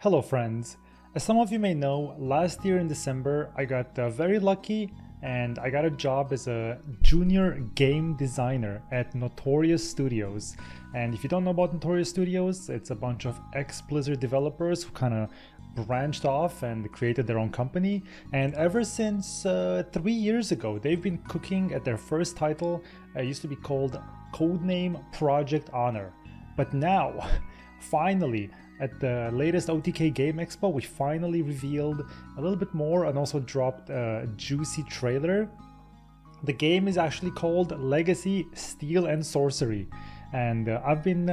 Hello friends! As some of you may know, last year in December I got very lucky and I got a job as a junior game designer at Notorious Studios. And if you don't know about Notorious Studios, it's a bunch of ex-Blizzard developers who kind of branched off and created their own company. And ever since 3 years ago, they've been cooking at their first title. It used to be called Codename Project Honor. But now, finally, at the latest OTK Game Expo, we finally revealed a little bit more and also dropped a juicy trailer. The game is actually called Legacy Steel and Sorcery. And I've been,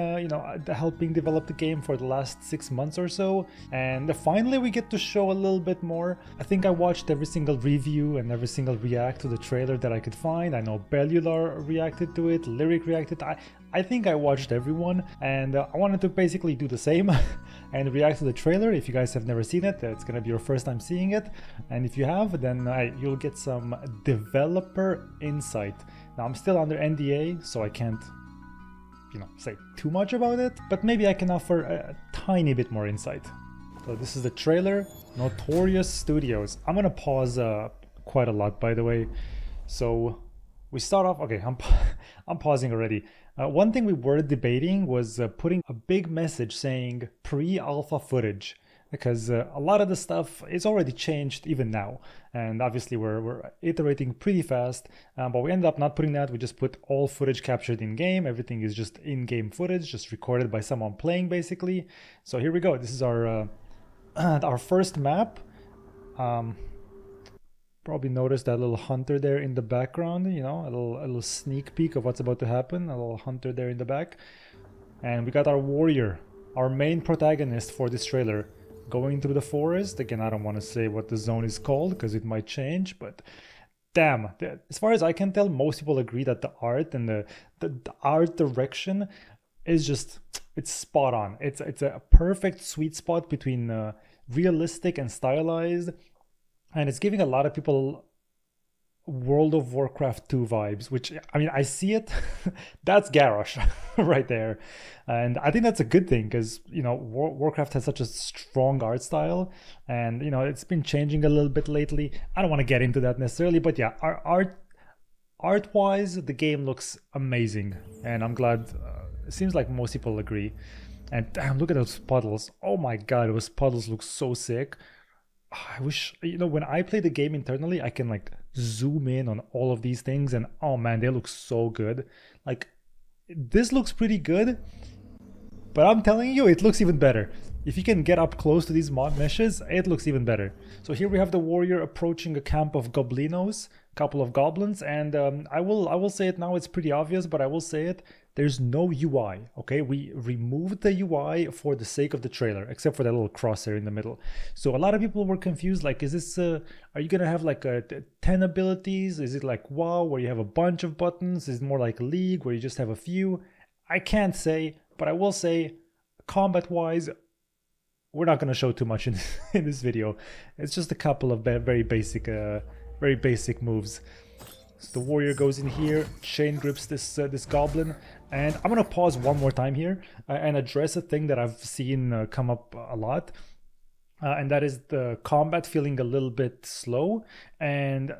helping develop the game for the last 6 months or so. And finally we get to show a little bit more. I think I watched every single review and every single react to the trailer that I could find. I know Bellular reacted to it, Lyric reacted. I think I watched everyone, and I wanted to basically do the same and react to the trailer. If you guys have never seen it, it's gonna be your first time seeing it. And if you have, then you'll get some developer insight. Now I'm still under NDA, so I can't say too much about it, but maybe I can offer a tiny bit more insight. So this is the trailer, Notorious Studios. I'm gonna pause quite a lot, by the way. So we start off, okay, I'm pausing already. One thing we were debating was putting a big message saying pre-alpha footage, because a lot of the stuff is already changed even now, and obviously we're iterating pretty fast, but we ended up not putting that. We just put all footage captured in game. Everything is just in-game footage, just recorded by someone playing basically. So here we go. This is our our first map. Probably noticed that little hunter there in the background, a little sneak peek of what's about to happen. A little hunter there in the back, and we got our warrior, our main protagonist for this trailer, going through the forest. Again, I don't want to say what the zone is called because it might change, but damn, as far as I can tell, most people agree that the art and the art direction is just, it's spot on. It's a perfect sweet spot between realistic and stylized, and it's giving a lot of people World of Warcraft 2 vibes, which, I mean, I see it. That's Garrosh right there. And I think that's a good thing because, Warcraft has such a strong art style, and, it's been changing a little bit lately. I don't want to get into that necessarily, but yeah, our art-wise, the game looks amazing, and I'm glad it seems like most people agree. And damn, look at those puddles. Oh my god, those puddles look so sick. I wish, when I play the game internally, I can like zoom in on all of these things, and oh man, they look so good. Like, this looks pretty good, but I'm telling you, it looks even better. If you can get up close to these mod meshes, it looks even better. So here we have the warrior approaching a camp of goblinos, a couple of goblins, and I will say it now, it's pretty obvious, but I will say it. There's no UI, okay? We removed the UI for the sake of the trailer, except for that little crosshair in the middle. So a lot of people were confused, like, is this, are you gonna have like 10 abilities? Is it like WoW, where you have a bunch of buttons? Is it more like League, where you just have a few? I can't say, but I will say, combat-wise, we're not gonna show too much in, in this video. It's just a couple of very basic moves. So the warrior goes in here, chain grips this goblin, and I'm gonna pause one more time here and address a thing that I've seen come up a lot, and that is the combat feeling a little bit slow. And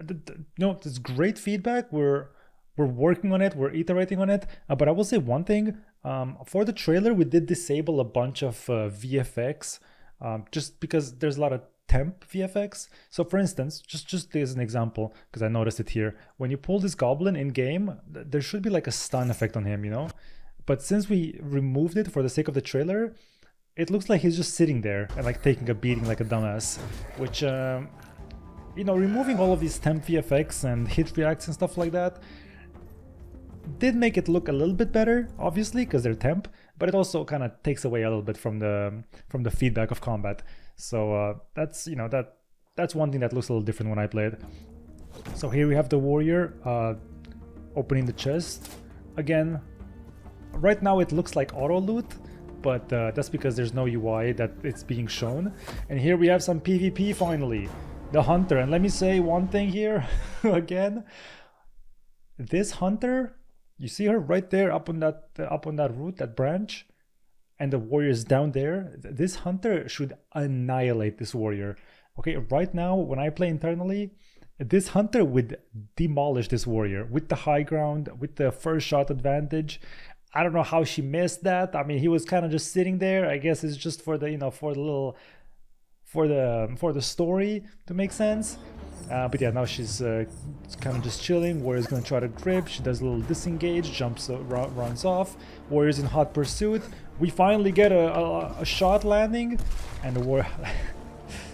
there's great feedback. We're working on it, we're iterating on it. But I will say one thing: for the trailer, we did disable a bunch of VFX, just because there's a lot of temp VFX. So for instance, just as an example, because I noticed it here, when you pull this goblin in game, there should be like a stun effect on him, but since we removed it for the sake of the trailer, it looks like he's just sitting there and like taking a beating like a dumbass, which removing all of these temp VFX and hit reacts and stuff like that did make it look a little bit better, obviously, because they're temp, but it also kind of takes away a little bit from the feedback of combat. So that's that's one thing that looks a little different when I play it. So here we have the warrior opening the chest again. Right now it looks like auto loot, but that's because there's no UI that it's being shown. And here we have some PvP finally, the hunter. And let me say one thing here again. This hunter, you see her right there up on that root, that branch. and the warrior's down there, this hunter should annihilate this warrior. Okay, right now when I play internally, this hunter would demolish this warrior with the high ground, with the first shot advantage. I don't know how she missed that. I mean, he was kind of just sitting there. I guess it's just for the, you know, for the little, for the story to make sense. But yeah, now she's kind of just chilling. Warrior's gonna try to grip. She does a little disengage, jumps, runs off. Warrior's in hot pursuit. We finally get a shot landing, and the warrior.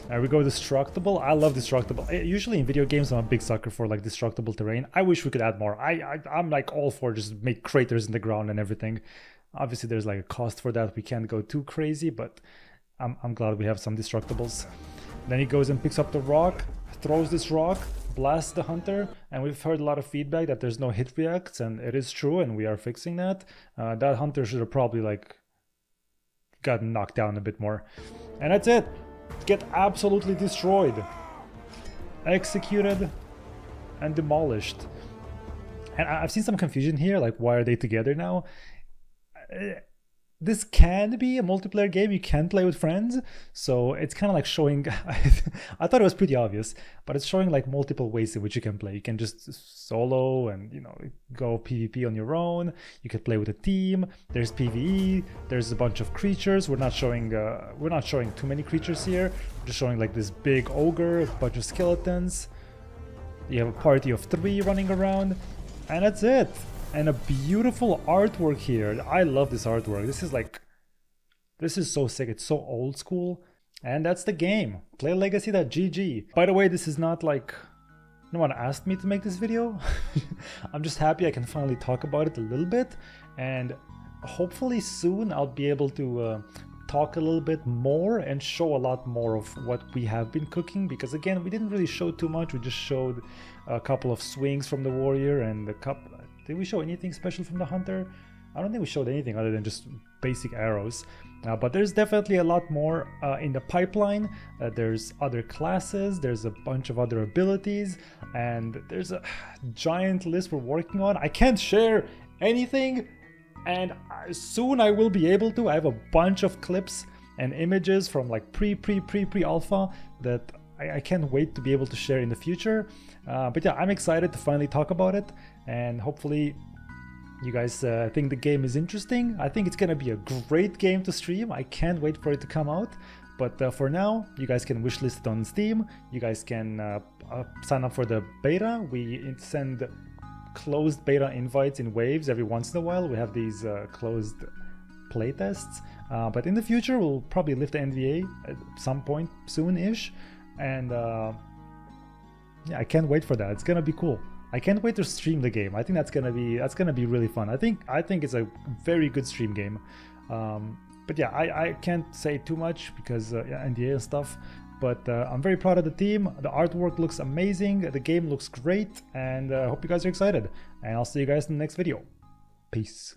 There we go, destructible. I love destructible. Usually in video games, I'm a big sucker for like destructible terrain. I wish we could add more. I'm like all for just make craters in the ground and everything. Obviously, there's like a cost for that. We can't go too crazy, but I'm glad we have some destructibles. Then he goes and picks up the rock, throws this rock, blasts the hunter, and we've heard a lot of feedback that there's no hit reacts, and it is true, and we are fixing that. That hunter should have probably like gotten knocked down a bit more. And that's it. Get absolutely destroyed, executed, and demolished. And I've seen some confusion here, like why are they together now? This can be a multiplayer game. You can play with friends, so it's kind of like showing I thought it was pretty obvious, but it's showing like multiple ways in which you can play. You can just solo and, you know, go PvP on your own. You can play with a team. There's PvE. There's a bunch of creatures. We're not showing too many creatures here. We're just showing like this big ogre, a bunch of skeletons. You have a party of 3 running around, and that's it. And a beautiful artwork here. I love this artwork. This is so sick. It's so old school. And that's the game. PlayLegacy.gg. By the way, this is not like, no one asked me to make this video. I'm just happy I can finally talk about it a little bit. And hopefully soon I'll be able to talk a little bit more and show a lot more of what we have been cooking. Because again, we didn't really show too much. We just showed a couple of swings from the warrior and a couple... Did we show anything special from the hunter? I don't think we showed anything other than just basic arrows. But there's definitely a lot more in the pipeline. There's other classes, there's a bunch of other abilities, and there's a giant list we're working on. I can't share anything, and soon I will be able to. I have a bunch of clips and images from like pre-alpha that I can't wait to be able to share in the future. But yeah, I'm excited to finally talk about it, and hopefully you guys think the game is interesting. I think it's gonna be a great game to stream. I can't wait for it to come out. But for now, you guys can wishlist it on Steam. You guys can sign up for the beta. We send closed beta invites in waves every once in a while. We have these closed playtests. But in the future, we'll probably lift the NDA at some point soon-ish. And yeah, I can't wait for that. It's gonna be cool. I can't wait to stream the game. I think that's gonna be really fun. I think it's a very good stream game. But yeah, I can't say too much because NDA and stuff. But I'm very proud of the team. The artwork looks amazing. The game looks great, and I hope you guys are excited. And I'll see you guys in the next video. Peace.